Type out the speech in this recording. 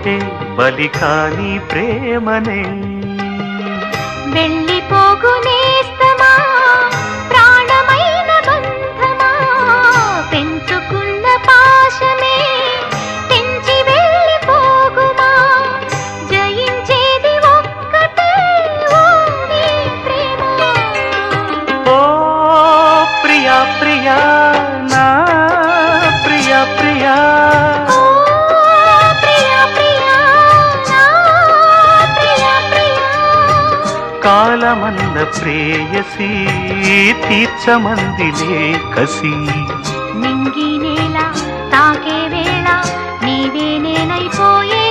ఏ బలి కాని ప్రేమనే వెళ్ళిపోగునేస్తమా ప్రాణమైన బంధమా పెంచుకున్న పాశమే తెంచి వెళ్ళిపోగుమా జయించేది ఒక్కటే ఓ నీ ప్రేమ ఓ ప్రియా ప్రియా నా ప్రియా ప్రియా ఓ ప్రియా ప్రియా నా ప్రియా ప్రియా కాలమన్న ప్రేయసి తీర్చమందిలే కసి నింగి నేల తాకే వేళ నీవే నేనైపోయే